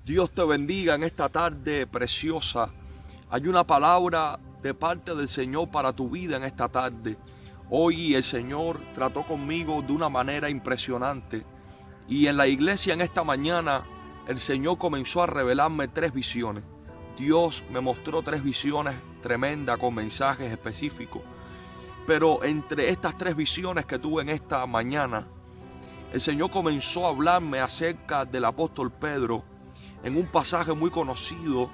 Dios te bendiga en esta tarde preciosa. Hay una palabra de parte del Señor para tu vida en esta tarde. Hoy el Señor trató conmigo de una manera impresionante. Y en la iglesia en esta mañana el Señor comenzó a revelarme 3 visiones. Dios me mostró 3 visiones tremendas con mensajes específicos. Pero entre estas 3 visiones que tuve en esta mañana, el Señor comenzó a hablarme acerca del apóstol Pedro en un pasaje muy conocido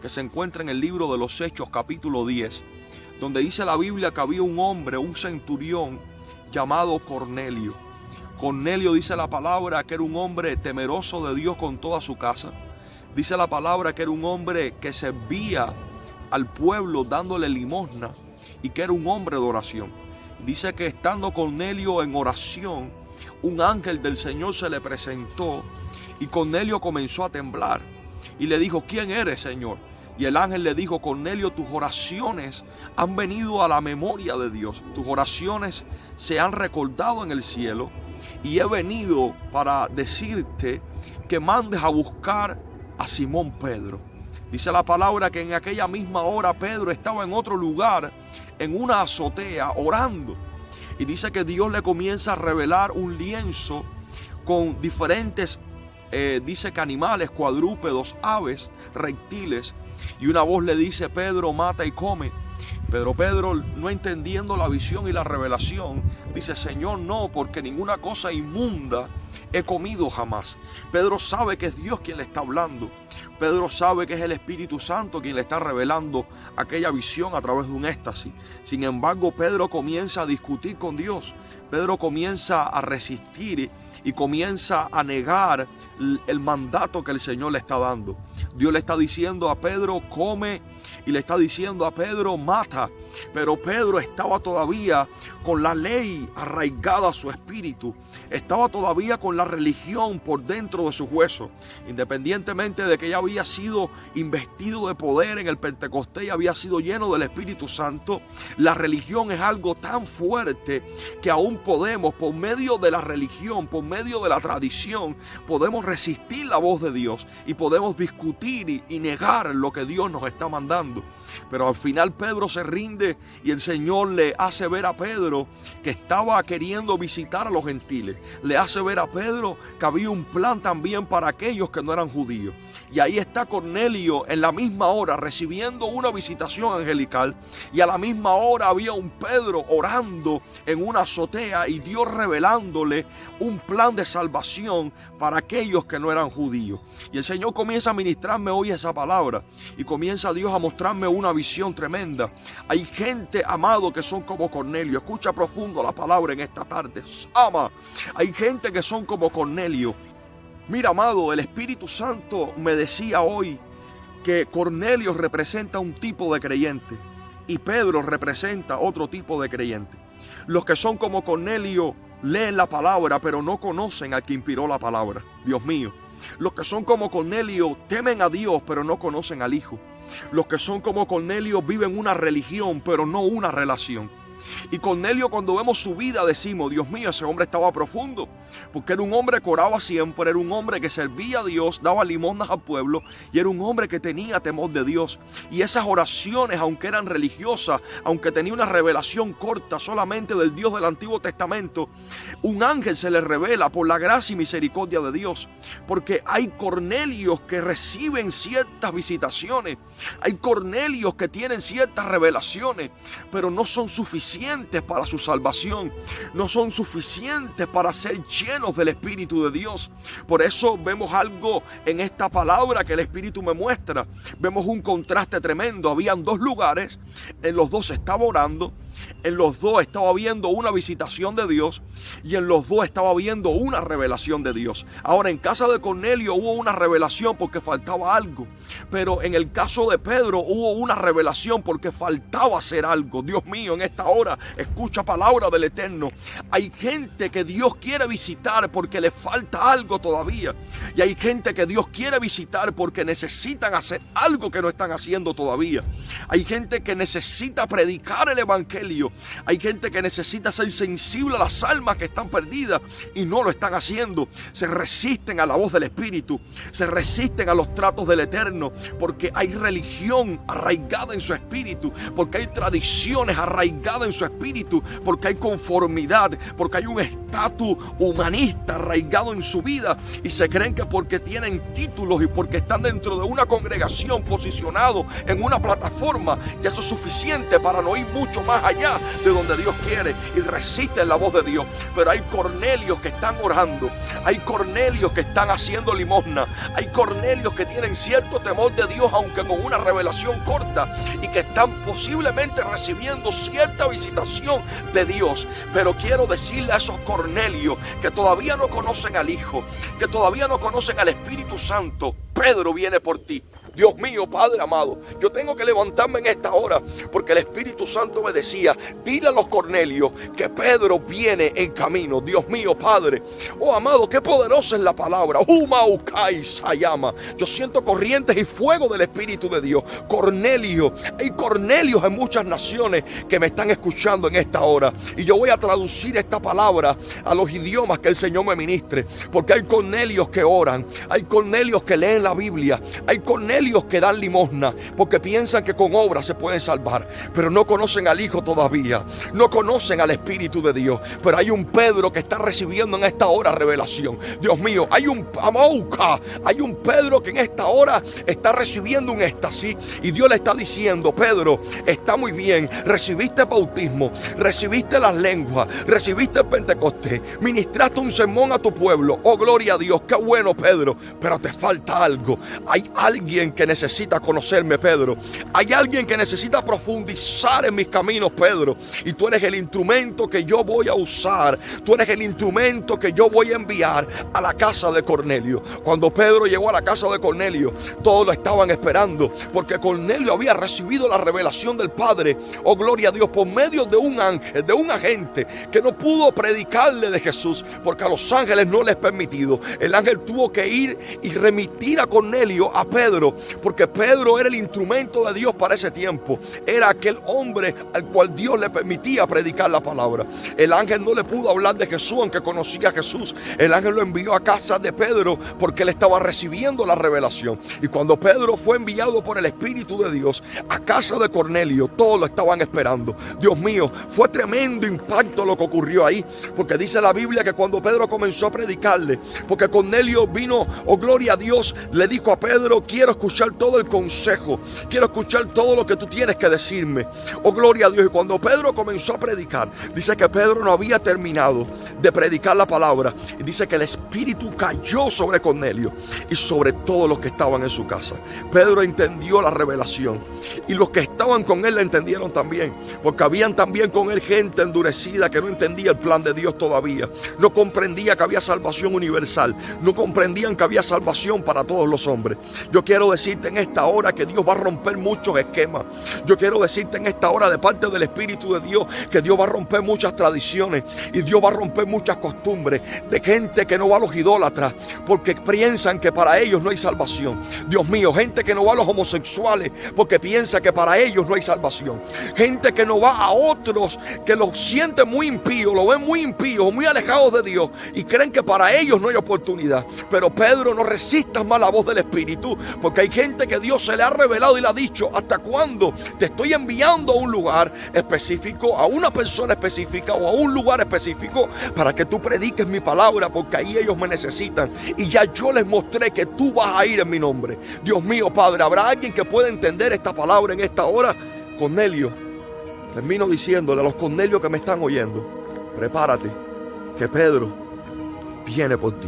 que se encuentra en el libro de los Hechos capítulo 10, donde dice la Biblia que había un hombre, un centurión llamado Cornelio. Cornelio, dice la palabra, que era un hombre temeroso de Dios con toda su casa. Dice la palabra que era un hombre que servía al pueblo dándole limosna y que era un hombre de oración. Dice que estando Cornelio en oración, un ángel del Señor se le presentó y Cornelio comenzó a temblar y le dijo: ¿quién eres, Señor? Y el ángel le dijo: Cornelio, tus oraciones han venido a la memoria de Dios, tus oraciones se han recordado en el cielo y he venido para decirte que mandes a buscar a Simón Pedro. Dice la palabra que en aquella misma hora Pedro estaba en otro lugar, en una azotea, orando. Y dice que Dios le comienza a revelar un lienzo con diferentes, dice que animales, cuadrúpedos, aves, reptiles. Y una voz le dice: Pedro, mata y come. Pero Pedro, no entendiendo la visión y la revelación, dice: Señor, no, porque ninguna cosa inmunda he comido jamás. Pedro sabe que es Dios quien le está hablando. Pedro sabe que es el Espíritu Santo quien le está revelando aquella visión a través de un éxtasis. Sin embargo, Pedro comienza a discutir con Dios. Pedro comienza a resistir y comienza a negar el mandato que el Señor le está dando. Dios le está diciendo a Pedro: come, y le está diciendo a Pedro: mata. Pero Pedro estaba todavía con la ley arraigada a su espíritu. Estaba todavía con la religión por dentro de sus huesos. Independientemente de que ya había sido investido de poder en el Pentecostés y había sido lleno del Espíritu Santo, la religión es algo tan fuerte que aún podemos, por medio de la religión, por medio de la tradición, podemos resistir la voz de Dios y podemos discutir y negar lo que Dios nos está mandando. Pero al final Pedro se rinde y el Señor le hace ver a Pedro que estaba queriendo visitar a los gentiles. Le hace ver a Pedro que había un plan también para aquellos que no eran judíos. Y ahí está Cornelio en la misma hora recibiendo una visitación angelical, y a la misma hora había un Pedro orando en una azotea y Dios revelándole un plan de salvación para aquellos que no eran judíos. Y el Señor comienza a ministrarme hoy esa palabra y comienza Dios a mostrarme una visión tremenda. Hay gente, amado, que son como Cornelio. Escucha profundo la palabra en esta tarde. Ama. Hay gente que son como Cornelio. Mira, amado, el Espíritu Santo me decía hoy que Cornelio representa un tipo de creyente y Pedro representa otro tipo de creyente. Los que son como Cornelio leen la palabra, pero no conocen al que inspiró la palabra. Dios mío. Los que son como Cornelio temen a Dios, pero no conocen al Hijo. Los que son como Cornelio viven una religión, pero no una relación. Y Cornelio, cuando vemos su vida, decimos: Dios mío, ese hombre estaba profundo, porque era un hombre que oraba siempre, era un hombre que servía a Dios, daba limosnas al pueblo, y era un hombre que tenía temor de Dios. Y esas oraciones, aunque eran religiosas, aunque tenía una revelación corta solamente del Dios del Antiguo Testamento, un ángel se le revela por la gracia y misericordia de Dios. Porque hay Cornelios que reciben ciertas visitaciones, hay Cornelios que tienen ciertas revelaciones, pero no son suficientes para su salvación, no son suficientes para ser llenos del Espíritu de Dios. Por eso vemos algo en esta palabra que el Espíritu me muestra. Vemos un contraste tremendo. Habían 2 lugares, en los 2 estaba orando, en los 2 estaba viendo una visitación de Dios y en los 2 estaba viendo una revelación de Dios. Ahora, en casa de Cornelio hubo una revelación porque faltaba algo, pero en el caso de Pedro hubo una revelación porque faltaba hacer algo. Dios mío, en esta hora hora escucha palabra del Eterno. Hay gente que Dios quiere visitar porque le falta algo todavía. Y hay gente que Dios quiere visitar porque necesitan hacer algo que no están haciendo todavía. Hay gente que necesita predicar el evangelio. Hay gente que necesita ser sensible a las almas que están perdidas y no lo están haciendo. Se resisten a la voz del Espíritu, se resisten a los tratos del Eterno, porque hay religión arraigada en su espíritu, porque hay tradiciones arraigadas en su espíritu, porque hay conformidad, porque hay un estatus humanista arraigado en su vida, y se creen que porque tienen títulos y porque están dentro de una congregación posicionado en una plataforma, ya eso es suficiente para no ir mucho más allá de donde Dios quiere, y resisten la voz de Dios. Pero hay Cornelios que están orando, hay Cornelios que están haciendo limosna, hay Cornelios que tienen cierto temor de Dios, aunque con una revelación corta, y que están posiblemente recibiendo cierta visitación de Dios. Pero quiero decirle a esos Cornelios que todavía no conocen al Hijo, que todavía no conocen al Espíritu Santo: Pedro viene por ti. Dios mío, Padre amado, yo tengo que levantarme en esta hora, porque el Espíritu Santo me decía: dile a los Cornelios que Pedro viene en camino. Dios mío, Padre, oh amado, qué poderosa es la palabra. Umaukai Sayama. Yo siento corrientes y fuego del Espíritu de Dios. Cornelio, hay Cornelios en muchas naciones que me están escuchando en esta hora, y yo voy a traducir esta palabra a los idiomas que el Señor me ministre, porque hay Cornelios que oran, hay Cornelios que leen la Biblia, hay Cornelios que dan limosna porque piensan que con obras se pueden salvar, pero no conocen al Hijo todavía, no conocen al Espíritu de Dios. Pero hay un Pedro que está recibiendo en esta hora revelación. Dios mío, hay un Pedro que en esta hora está recibiendo un éxtasis, y Dios le está diciendo: Pedro, está muy bien, recibiste bautismo, recibiste las lenguas, recibiste el Pentecostés, ministraste un sermón a tu pueblo, oh gloria a Dios, qué bueno, Pedro, pero te falta algo. Hay alguien que necesita conocerme, Pedro. Hay alguien que necesita profundizar en mis caminos, Pedro. Y tú eres el instrumento que yo voy a usar. Tú eres el instrumento que yo voy a enviar a la casa de Cornelio. Cuando Pedro llegó a la casa de Cornelio, todos lo estaban esperando, porque Cornelio había recibido la revelación del Padre, oh gloria a Dios, por medio de un ángel, de un agente que no pudo predicarle de Jesús, porque a los ángeles no les es permitido. El ángel tuvo que ir y remitir a Cornelio a Pedro, porque Pedro era el instrumento de Dios para ese tiempo. Era aquel hombre al cual Dios le permitía predicar la palabra. El ángel no le pudo hablar de Jesús, aunque conocía a Jesús. El ángel lo envió a casa de Pedro porque él estaba recibiendo la revelación. Y cuando Pedro fue enviado por el Espíritu de Dios a casa de Cornelio, todos lo estaban esperando. Dios mío, fue tremendo impacto lo que ocurrió ahí, porque dice la Biblia que cuando Pedro comenzó a predicarle, porque Cornelio vino, oh gloria a Dios, le dijo a Pedro: quiero escuchar todo el consejo, quiero escuchar todo lo que tú tienes que decirme, oh gloria a Dios. Y cuando Pedro comenzó a predicar, dice que Pedro no había terminado de predicar la palabra, y dice que el Espíritu cayó sobre Cornelio y sobre todos los que estaban en su casa. Pedro entendió la revelación, y los que estaban con él la entendieron también, porque habían también con él gente endurecida que no entendía el plan de Dios todavía, no comprendía que había salvación universal, no comprendían que había salvación para todos los hombres. Yo quiero decirte en esta hora que Dios va a romper muchos esquemas. Yo quiero decirte en esta hora, de parte del Espíritu de Dios, que Dios va a romper muchas tradiciones, y Dios va a romper muchas costumbres de gente que no va a los idólatras porque piensan que para ellos no hay salvación. Dios mío, gente que no va a los homosexuales porque piensa que para ellos no hay salvación. Gente que no va a otros que los sienten muy impíos, lo ven muy impíos, muy alejados de Dios, y creen que para ellos no hay oportunidad. Pero Pedro, no resistas más la voz del Espíritu, porque hay gente que Dios se le ha revelado y le ha dicho: ¿hasta cuándo te estoy enviando a un lugar específico, a una persona específica o a un lugar específico para que tú prediques mi palabra? Porque ahí ellos me necesitan, y ya yo les mostré que tú vas a ir en mi nombre. Dios mío, Padre, ¿habrá alguien que pueda entender esta palabra en esta hora? Cornelio, termino diciéndole a los Cornelios que me están oyendo: prepárate, que Pedro viene por ti.